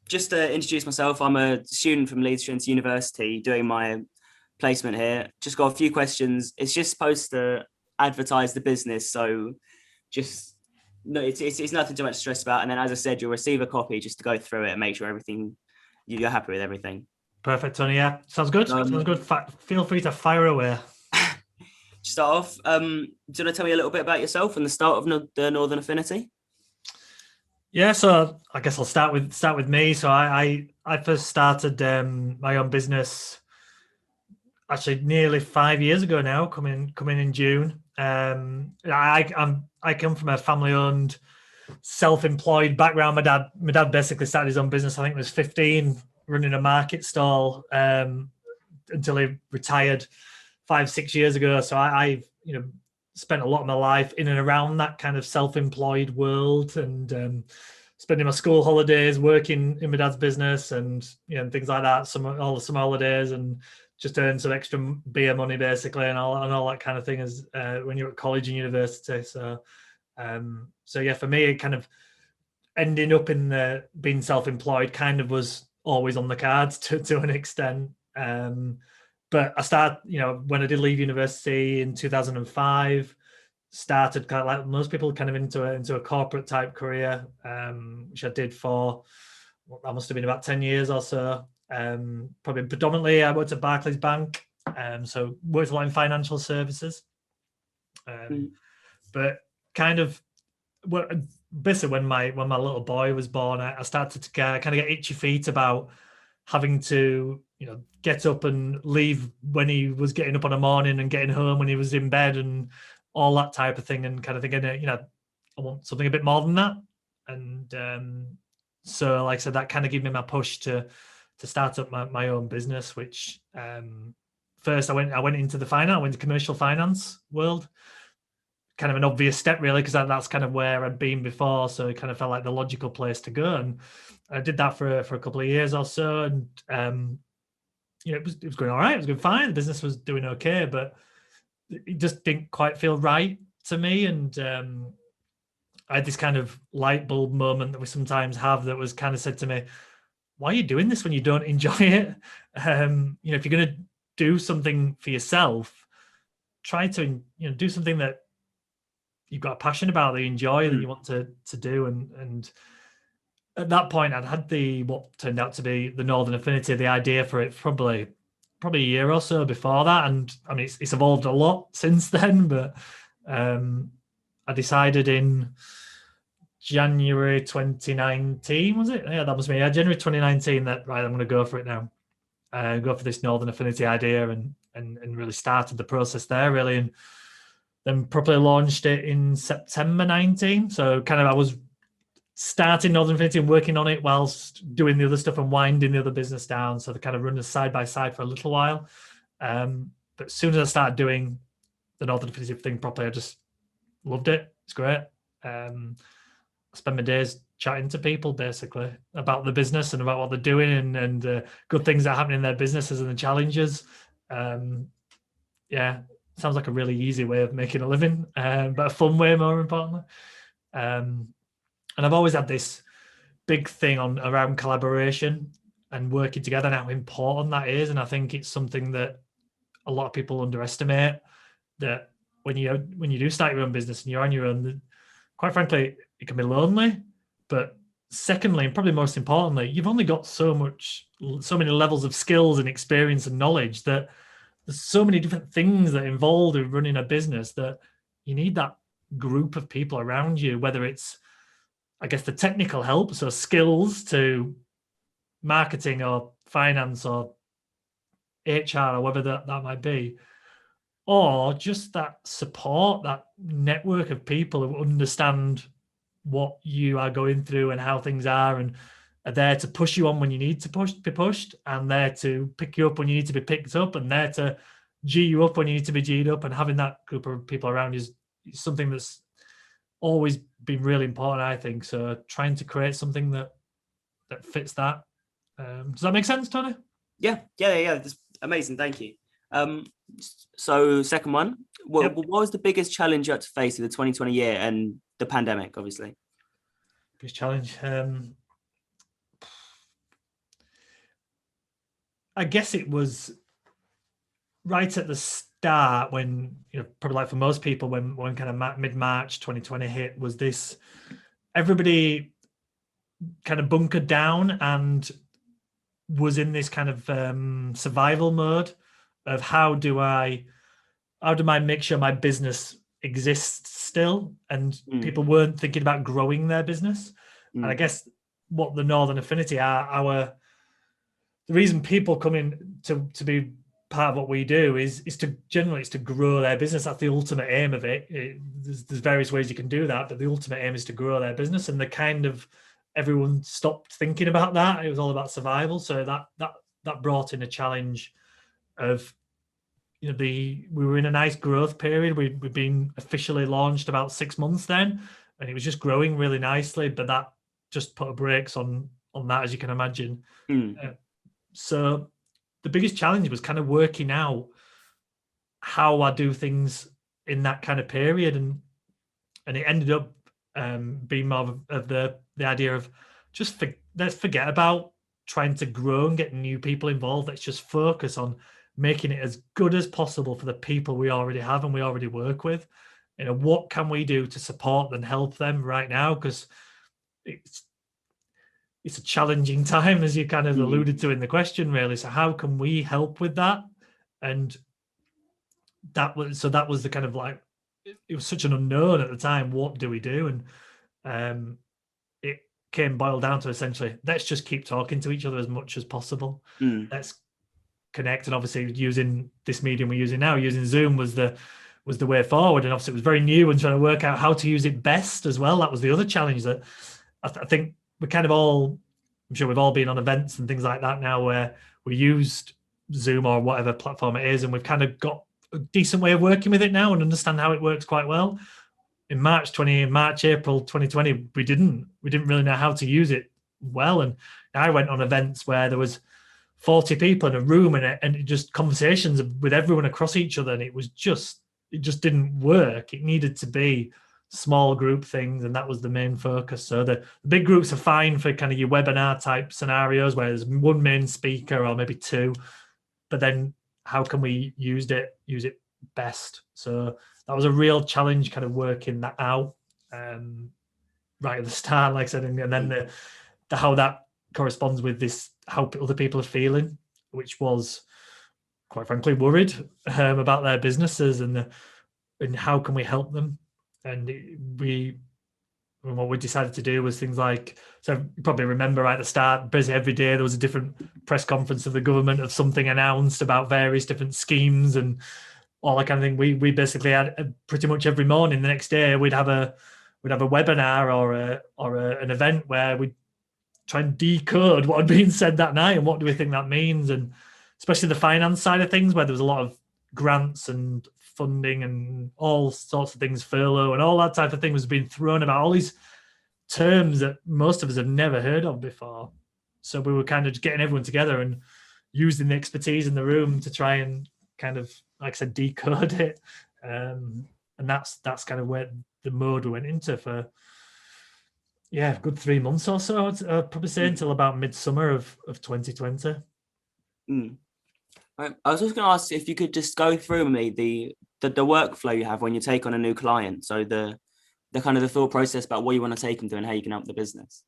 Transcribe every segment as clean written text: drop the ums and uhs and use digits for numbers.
Just to introduce myself, I'm a student from Leeds Trinity University doing my placement here. Just got a few questions. It's just supposed to advertise the business, so just no, it's nothing too much to stress about. And then, as I said, you'll receive a copy just to go through it and make sure everything you're happy with everything. Perfect, Tony. Yeah, sounds good. Sounds Um, good. Feel free to fire away. to start off, do you want to tell me a little bit about yourself and the start of the Northern Affinity? Yeah, so I guess I'll start with me. So I first started my own business actually nearly 5 years ago now, coming in June. I come from a family owned, self-employed background. My dad basically started his own business. I think he was 15, running a market stall until he retired 5-6 years ago. So I've spent a lot of my life in and around that kind of self-employed world, and spending my school holidays working in my dad's business, and things like that. All the summer holidays, and just earn some extra beer money basically, and all that kind of thing as when you're at college and university. So yeah, for me, it kind of ending up in being self-employed kind of was always on the cards to an extent. But I started, when I did leave university in 2005, started kind of like most people, kind of into a corporate type career, which I did for that must have been about 10 years or so. Probably predominantly I worked at Barclays Bank, so worked a lot in financial services. But kind of basically when my little boy was born, I started to kind of get itchy feet about having to get up and leave when he was getting up on a morning and getting home when he was in bed and all that type of thing, and kind of thinking, I want something a bit more than that. And so, like I said, that kind of gave me my push to start up my own business, which first I went into the finance, I went to commercial finance world. Kind of an obvious step, really, because that's kind of where I'd been before. So it kind of felt like the logical place to go. And I did that for a couple of years or so. And, it was going all right. It was going fine. The business was doing okay, but it just didn't quite feel right to me. And I had this kind of light bulb moment that we sometimes have that was kind of said to me, why are you doing this when you don't enjoy it? If you're going to do something for yourself, try to, do something that you've got a passion about, that you enjoy, that you want to do. And at that point, I'd had what turned out to be the Northern Affinity, the idea for it probably a year or so before that. And I mean, it's evolved a lot since then, but I decided in January 2019, was it? Yeah, that was me. Yeah, January 2019 that, right, I'm going to go for it now. Go for this Northern Affinity idea and really started the process there, really. And then properly launched it in September 19. So kind of I was starting Northern Affinity and working on it whilst doing the other stuff and winding the other business down. So they kind of run us side by side for a little while. But as soon as I started doing the Northern Affinity thing properly, I just loved it. It's great. I spend my days chatting to people basically about the business and about what they're doing and good things that happen in their businesses and the challenges. Yeah, sounds like a really easy way of making a living, but a fun way, more importantly. And I've always had this big thing around collaboration and working together and how important that is. And I think it's something that a lot of people underestimate, that when you do start your own business and you're on your own, quite frankly, it can be lonely. But secondly, and probably most importantly, you've only got so many levels of skills and experience and knowledge, that there's so many different things that involved in running a business, that you need that group of people around you, whether it's, I guess, the technical help, so skills to marketing or finance or HR or whatever that might be, or just that support, that network of people who understand what you are going through and how things are, and are there to push you on when you need to be pushed, and there to pick you up when you need to be picked up, and there to G you up when you need to be G'd up. And having that group of people around you is something that's always been really important, I think. So trying to create something that fits that. Does that make sense, Tony? Yeah. That's amazing. Thank you. So second one, what was the biggest challenge you had to face in the 2020 year and the pandemic, obviously? Biggest challenge. I guess it was right at the start when, probably like for most people, when kind of mid-March 2020 hit, was this, everybody kind of bunkered down and was in this kind of survival mode of how do I make sure my business exists still, and people weren't thinking about growing their business. And I guess what the Northern Affinity are, the reason people come in to be part of what we do is to generally it's to grow their business. That's the ultimate aim of it. There's various ways you can do that, but the ultimate aim is to grow their business. And the kind of everyone stopped thinking about that. It was all about survival. So that brought in a challenge of, we were in a nice growth period. We've been officially launched about 6 months then, and it was just growing really nicely. But that just put a brakes on that, as you can imagine. So the biggest challenge was kind of working out how I do things in that kind of period, and it ended up being more of the idea of just let's forget about trying to grow and get new people involved. Let's just focus on making it as good as possible for the people we already have and we already work with. What can we do to support and help them right now? Because it's a challenging time, as you kind of alluded to in the question, really. So how can we help with that? And that was the kind of like, it was such an unknown at the time. What do we do? And it came boiled down to essentially, let's just keep talking to each other as much as possible. Let's connect. And obviously using this medium we're using now, using Zoom was the way forward. And obviously it was very new, and trying to work out how to use it best as well. That was the other challenge that I think we kind of all, I'm sure we've all been on events and things like that now where we used Zoom or whatever platform it is, and we've kind of got a decent way of working with it now and understand how it works quite well. In April 2020, we didn't really know how to use it well. And I went on events where there was 40 people in a room, and it just conversations with everyone across each other, and it just didn't work. It needed to be small group things, and that was the main focus. So the big groups are fine for kind of your webinar type scenarios where there's one main speaker or maybe two, but then how can we use it best? So that was a real challenge, kind of working that out right at the start, like I said, and then the how that corresponds with this, how other people are feeling, which was quite frankly worried about their businesses and how can we help them. And what we decided to do was things like, so you probably remember right at the start, basically every day there was a different press conference of the government of something announced about various different schemes and all that kind of thing. We basically had pretty much every morning the next day we'd have a webinar or an event where we'd try and decode what had been said that night and what do we think that means, and especially the finance side of things where there was a lot of grants and funding and all sorts of things, furlough and all that type of thing was being thrown about, all these terms that most of us have never heard of before. So we were kind of just getting everyone together and using the expertise in the room to try and kind of, like I said, decode it. And that's kind of where the mode we went into for, a good 3 months or so. I'd probably say until about midsummer of 2020. I was just going to ask if you could just go through with me the workflow you have when you take on a new client. So the kind of the thought process about what you want to take them through and how you can help the business.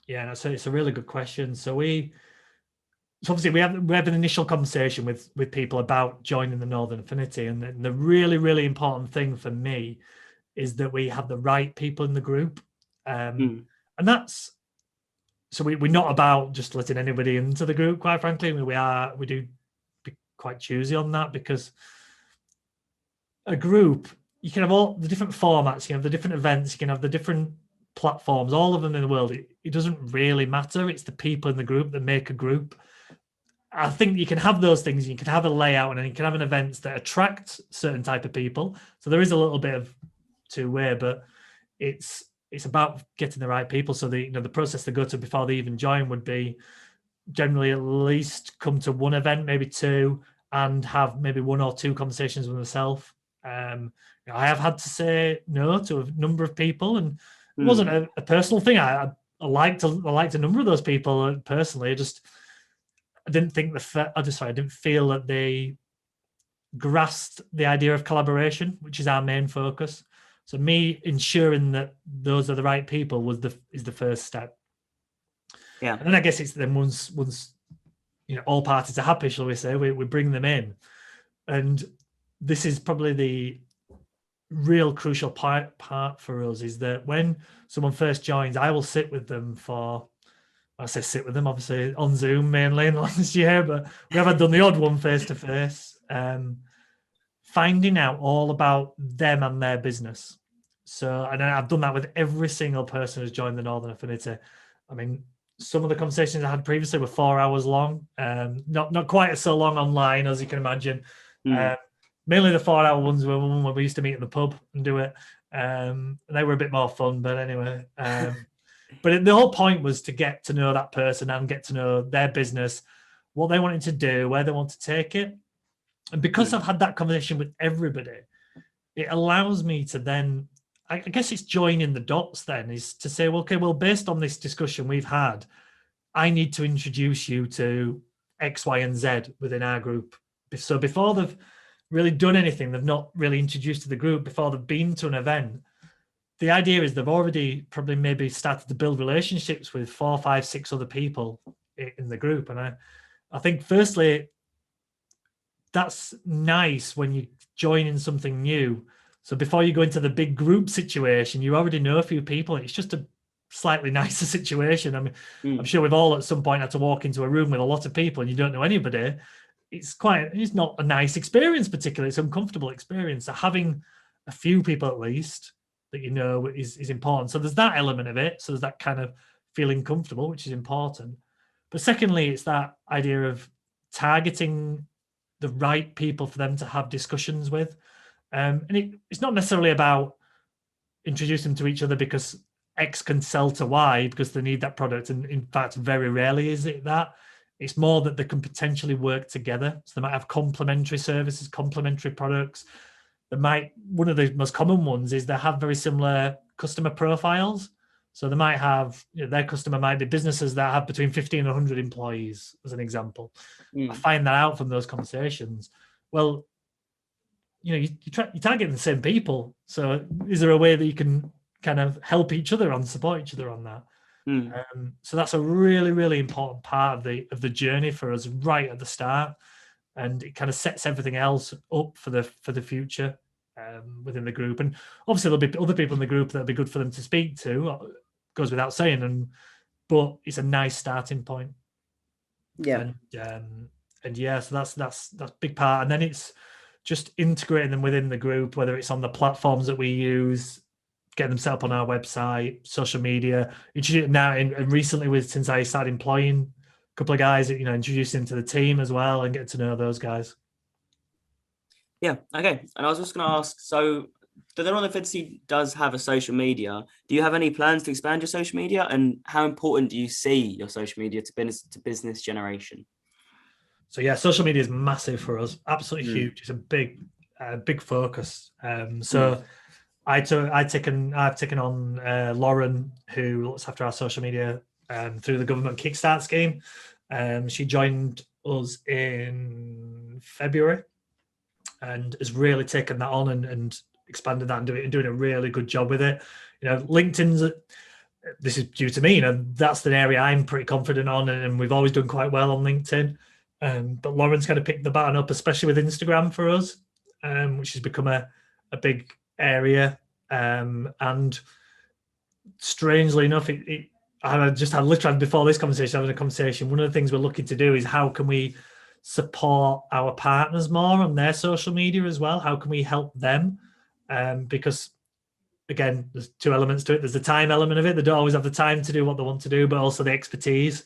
Yeah, so it's a really good question. So obviously we have an initial conversation with people about joining the Northern Affinity, and the really, really important thing for me is that we have the right people in the group. And that's, so we're not about just letting anybody into the group, quite frankly. We do be quite choosy on that, because a group, you can have all the different formats, you can have the different events, you can have the different platforms, all of them in the world. It doesn't really matter. It's the people in the group that make a group. I think you can have those things. You can have a layout and you can have an events that attract certain type of people. So there is a little bit of two-way, but it's about getting the right people. So the process they go to before they even join would be generally at least come to one event, maybe two, and have maybe one or two conversations with myself. I have had to say no to a number of people, and it wasn't a personal thing. I liked a number of those people personally. I didn't think I didn't feel that they grasped the idea of collaboration, which is our main focus. So me ensuring that those are the right people is the first step. Yeah. And then I guess it's then once all parties are happy, shall we say, we bring them in. And this is probably the real crucial part for us, is that when someone first joins, I will sit with them for, I say sit with them, obviously on Zoom mainly in the last year, but we haven't done the odd one face to face, finding out all about them and their business. So, and I've done that with every single person who's joined the Northern Affinity. I mean, some of the conversations I had previously were 4 hours long, not quite so long online as you can imagine. Mainly the 4 hour ones were when we used to meet at the pub and do it. And they were a bit more fun, but anyway. But the whole point was to get to know that person and get to know their business, what they wanted to do, where they want to take it. And because I've had that conversation with everybody, it allows me to then, I guess it's joining the dots then, is to say, well, okay, well, based on this discussion we've had, I need to introduce you to X, Y, and Z within our group. So before they've really done anything, they've not really introduced to the group, before they've been to an event, the idea is they've already probably maybe started to build relationships with 4, 5, 6 other people in the group. And I think firstly, that's nice when you join in something new. So before you go into the big group situation, you already know a few people. It's just a slightly nicer situation. I mean, I'm sure we've all at some point had to walk into a room with a lot of people and you don't know anybody. It's not a nice experience, particularly. It's an uncomfortable experience. So having a few people at least that you know is important. So there's that element of it. So there's that kind of feeling comfortable, which is important. But secondly, it's that idea of targeting the right people for them to have discussions with. And it's not necessarily about introducing them to each other because X can sell to Y because they need that product. And in fact, very rarely is it that. It's more that they can potentially work together. So they might have complementary services, complementary products. One of the most common ones is they have very similar customer profiles. So they might have, their customer might be businesses that have between 50 and 100 employees, as an example. I find that out from those conversations. Well, you're targeting the same people. So is there a way that you can kind of help each other support each other on that? So that's a really, really important part of the journey for us right at the start, and it kind of sets everything else up for the future within the group. And obviously there'll be other people in the group that'll be good for them to speak to. Goes without saying, but it's a nice starting point. Yeah. And yeah, so that's a big part. And then it's just integrating them within the group, whether it's on the platforms that we use, getting them set up on our website, social media. Now, and recently, since I started employing a couple of guys, introducing them to the team as well and getting to know those guys. Yeah. Okay. And I was just going to ask, so the Northern Affinity does have a social media. Do you have any plans to expand your social media, and how important do you see your social media to business generation? So yeah, social media is massive for us. Absolutely huge. It's a big focus. I've taken on Lauren, who looks after our social media through the government Kickstart scheme. She joined us in February and has really taken that on and expanded that and doing a really good job with it. LinkedIn's, this is due to me, that's the area I'm pretty confident on, and we've always done quite well on LinkedIn. But Lauren's kind of picked the baton up, especially with Instagram for us, which has become a big area. And strangely enough, I just had literally before this conversation, having a conversation. One of the things we're looking to do is how can we support our partners more on their social media as well? How can we help them? Because again, there's two elements to it. There's the time element of it. They don't always have the time to do what they want to do, but also the expertise.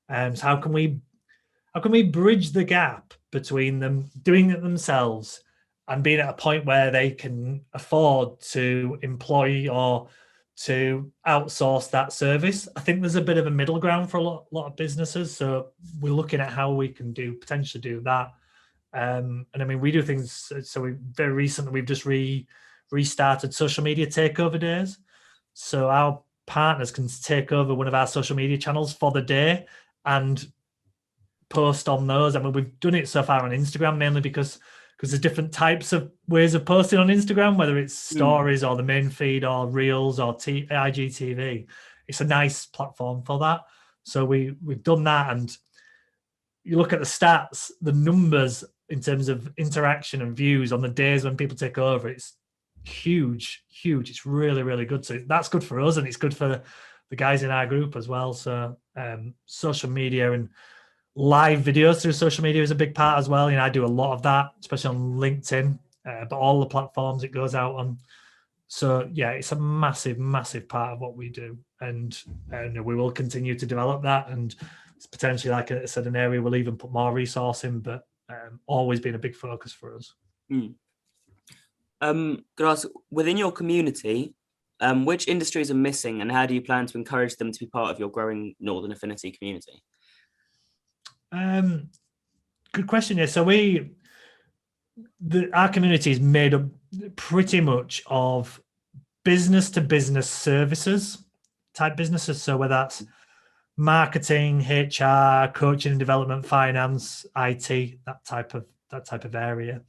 So how can we bridge the gap between them doing it themselves and being at a point where they can afford to employ or to outsource that service? I think there's a bit of a middle ground for a lot of businesses. So we're looking at how we can potentially do that. And I mean, we do things. So very recently, we've just restarted social media takeover days. So our partners can take over one of our social media channels for the day and post on those. I mean, we've done it so far on Instagram mainly because there's different types of ways of posting on Instagram, whether it's stories or the main feed or reels or IGTV. It's a nice platform for that. So we've done that, and you look at the stats, the numbers in terms of interaction and views on the days when people take over, it's huge. It's really, really good. So that's good for us, and it's good for the guys in our group as well. So social media and live videos through social media is a big part as well. I do a lot of that, especially on LinkedIn, but all the platforms it goes out on. So yeah, it's a massive, massive part of what we do, and we will continue to develop that. And it's potentially, like I said, an area we'll even put more resource in, but always been a big focus for us. Could I ask, within your community, which industries are missing, and how do you plan to encourage them to be part of your growing Northern Affinity community? Good question. Yeah, so our community is made up pretty much of business to business services type businesses. So whether that's marketing, HR, coaching and development, finance, IT, that type of area.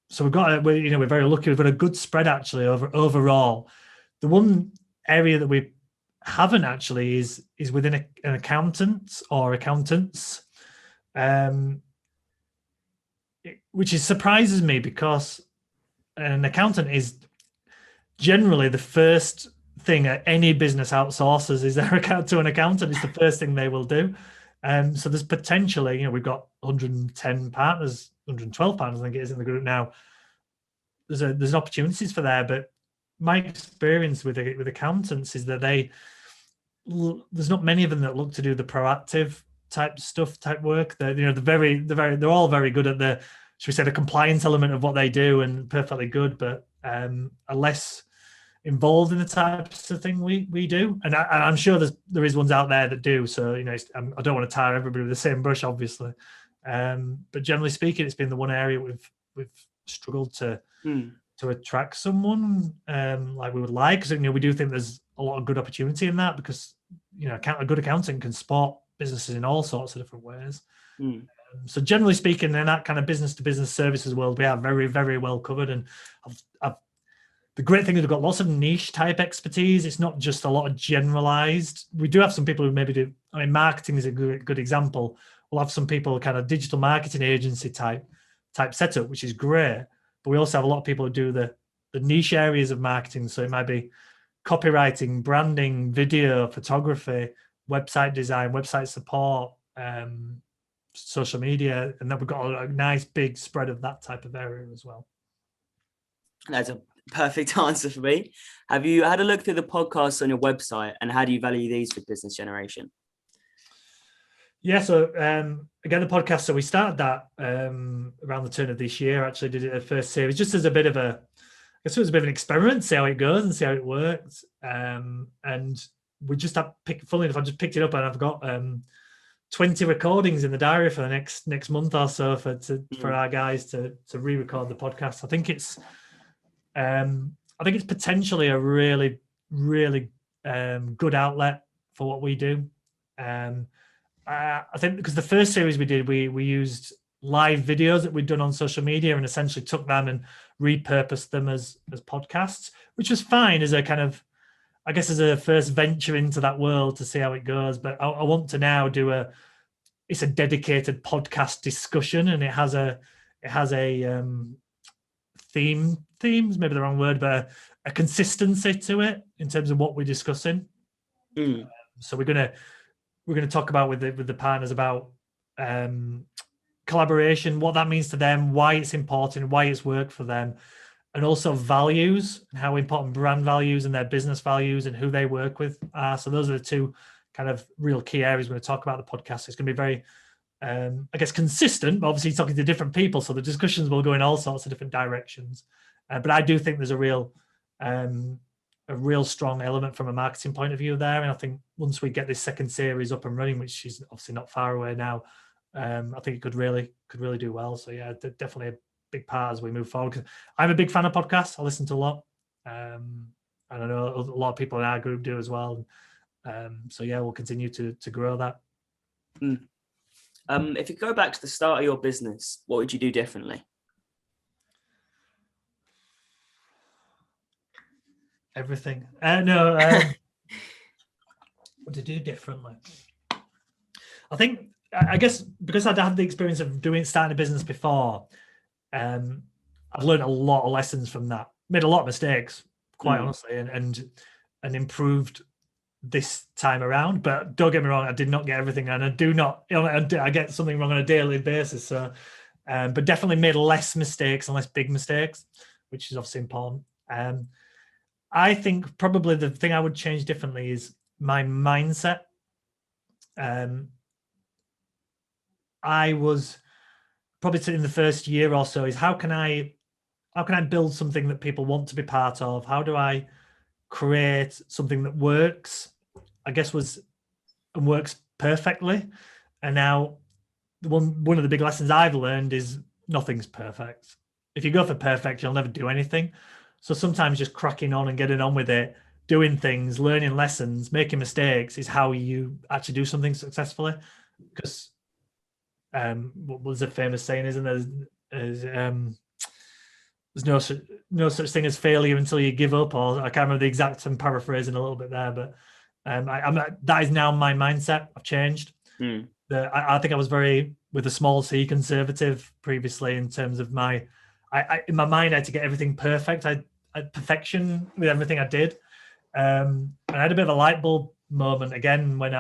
So we're very lucky. We've got a good spread actually overall. The one area that we haven't actually is within an accountant or accountants, which surprises me, because an accountant is generally the first thing any business outsources is their account to an accountant. It's the first thing they will do. So there's potentially, we've got 110 partners, 112 partners, I think it is in the group now. There's opportunities for there, but my experience with accountants is that there's not many of them that look to do the proactive type work. They're all very good at the, should we say, the compliance element of what they do, and perfectly good, but are less involved in the types of thing we do. And I'm sure there is ones out there that do. So I don't want to tar everybody with the same brush, obviously. But generally speaking, it's been the one area we've struggled to attract someone like we would like, because we do think there's a lot of good opportunity in that, because a good accountant can support businesses in all sorts of different ways. So generally speaking, in that kind of business to business services world, we are very, very well covered. And the great thing is we've got lots of niche type expertise. It's not just a lot of generalized. We do have some people who maybe do, marketing is a good example. We'll have some people kind of digital marketing agency type setup, which is great. But we also have a lot of people who do the niche areas of marketing. So it might be copywriting, branding, video, photography, website design, website support, social media. And then we've got a nice big spread of that type of area as well. That's a perfect answer for me. Have you had a look through the podcasts on your website, and how do you value these for business generation? Yeah, so again, the podcast, so we started that around the turn of this year. Actually did it the first series just as a bit of I guess it was a bit of an experiment, see how it goes and see how it works. And we just funnily enough, I just picked it up, and I've got 20 recordings in the diary for the next month or so for our guys to re-record the podcast. I think it's potentially a really, really good outlet for what we do. I think because the first series we did, we used live videos that we'd done on social media and essentially took them and repurposed them as podcasts, which was fine as a kind of, I guess, as a first venture into that world to see how it goes. But I want to now it's a dedicated podcast discussion, and it has a themes, maybe the wrong word, but a consistency to it in terms of what we're discussing. So we're going to talk about with the partners about collaboration, what that means to them, why it's important, why it's worked for them, and also values and how important brand values and their business values and who they work with are. So those are the two kind of real key areas we're going to talk about the podcast. It's going to be very, I guess, consistent, but obviously talking to different people. So the discussions will go in all sorts of different directions. But I do think there's a real strong element from a marketing point of view there. And I think once we get this second series up and running, which is obviously not far away now, I think it could really do well. So yeah, definitely a big part as we move forward. 'Cause I'm a big fan of podcasts. I listen to a lot. And I know a lot of people in our group do as well. So yeah, we'll continue to grow that. If you go back to the start of your business, what would you do differently? Everything. No, what to do differently? I think, I guess, because I'd had the experience of starting a business before, I've learned a lot of lessons from that. Made a lot of mistakes, quite honestly, and improved this time around. But don't get me wrong, I did not get everything, and I do not. I get something wrong on a daily basis. So, but definitely made less mistakes and less big mistakes, which is obviously important. I think probably the thing I would change differently is my mindset. I was probably in the first year or so is how can I build something that people want to be part of? How do I create something that works? I guess works perfectly. And now one of the big lessons I've learned is nothing's perfect. If you go for perfect, you'll never do anything. So sometimes just cracking on and getting on with it, doing things, learning lessons, making mistakes is how you actually do something successfully. Because what was a famous saying, isn't there? There's no such thing as failure until you give up, or I can't remember the exact. I'm paraphrasing a little bit there, but that is now my mindset. I've changed. I think I was very, with a small c, conservative previously in terms of my. In my mind, I had to get everything perfect. I had perfection with everything I did, and I had a bit of a light bulb moment again when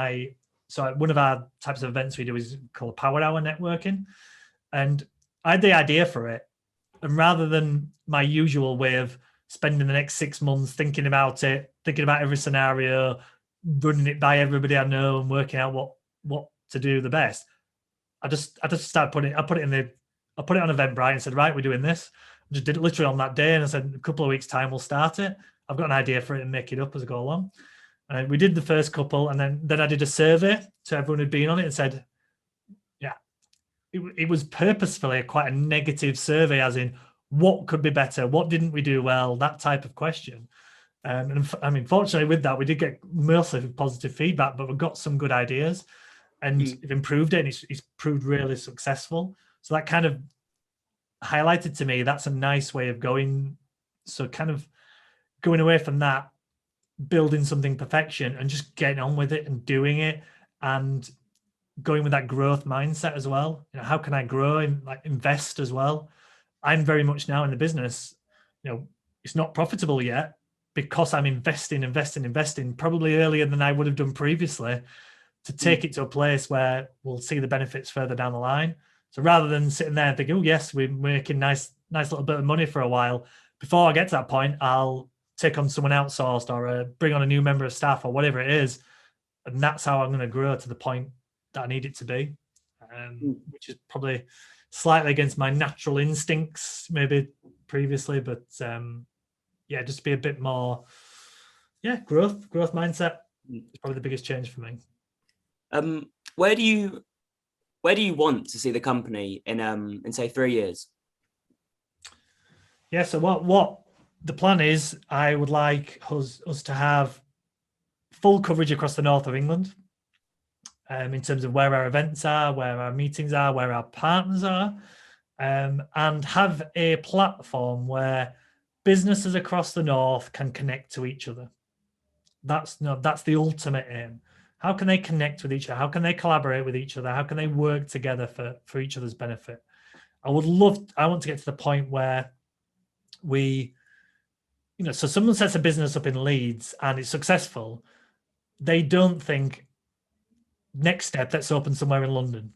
so one of our types of events we do is called Power Hour networking, and I had the idea for it, and rather than my usual way of spending the next 6 months thinking about it, thinking about every scenario, running it by everybody I know, and working out what to do the best, I just started putting it. I put it on Eventbrite and said, right, we're doing this. I just did it literally on that day, and I said, a couple of weeks' time we'll start it. I've got an idea for it and make it up as I go along. And we did the first couple, and then I did a survey to everyone who'd been on it and said, yeah, it was purposefully quite a negative survey, as in what could be better, what didn't we do well, that type of question. And I mean, fortunately with that, we did get mostly positive feedback, but we got some good ideas, and it improved it, and it's proved really successful. So that kind of highlighted to me that's a nice way of going. So kind of going away from that, building something perfection and just getting on with it and doing it, and going with that growth mindset as well. You know, how can I grow and like invest as well? I'm very much now in the business, you know, it's not profitable yet because I'm investing probably earlier than I would have done previously to take it to a place where we'll see the benefits further down the line. So rather than sitting there and thinking, oh yes, we're making nice little bit of money for a while, before I get to that point, I'll take on someone outsourced or bring on a new member of staff or whatever it is. And that's how I'm going to grow to the point that I need it to be, which is probably slightly against my natural instincts maybe previously, but yeah, just be a bit more, growth mindset is probably the biggest change for me. Where do you want to see the company in say 3 years? Yeah, so what the plan is, I would like us to have full coverage across the north of England, in terms of where our events are, where our meetings are, where our partners are, and have a platform where businesses across the north can connect to each other. That's the ultimate aim. How can they connect with each other? How can they collaborate with each other? How can they work together for each other's benefit? I want to get to the point where we, so someone sets a business up in Leeds and it's successful. They don't think, next step, let's open somewhere in London.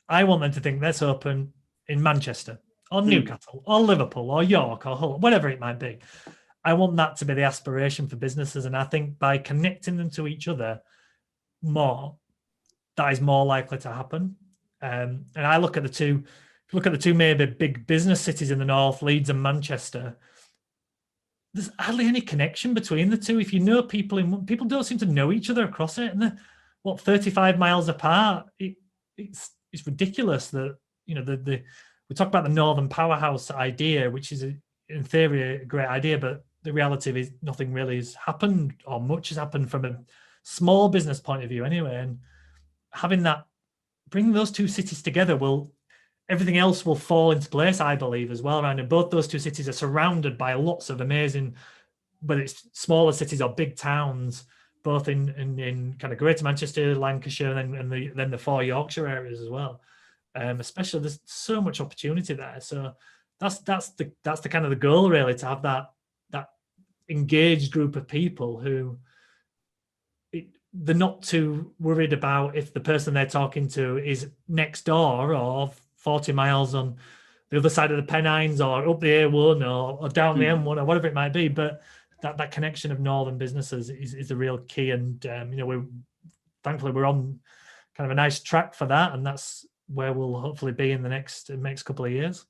I want them to think, let's open in Manchester or Newcastle or Liverpool or York or Hull, whatever it might be. I want that to be the aspiration for businesses. And I think by connecting them to each other more, that is more likely to happen. And I look at the two maybe big business cities in the north, Leeds and Manchester. There's hardly any connection between the two. If you know people people don't seem to know each other across it, and they're 35 miles apart. It's ridiculous that we talk about the Northern Powerhouse idea, which is in theory a great idea, but the reality is nothing really has happened, or much has happened from a small business point of view anyway. And having that bringing those two cities together everything else will fall into place, I believe, as well around it. Both those two cities are surrounded by lots of amazing, whether it's smaller cities or big towns, both in kind of Greater Manchester, Lancashire, and then the 4 Yorkshire areas as well. Especially, there's so much opportunity there. So that's the kind of the goal, really, to have that engaged group of people who they're not too worried about if the person they're talking to is next door or 40 miles on the other side of the Pennines or up the A1 or down the M1 or whatever it might be. But that connection of northern businesses is the real key. And thankfully we're on kind of a nice track for that, and that's where we'll hopefully be in the next couple of years.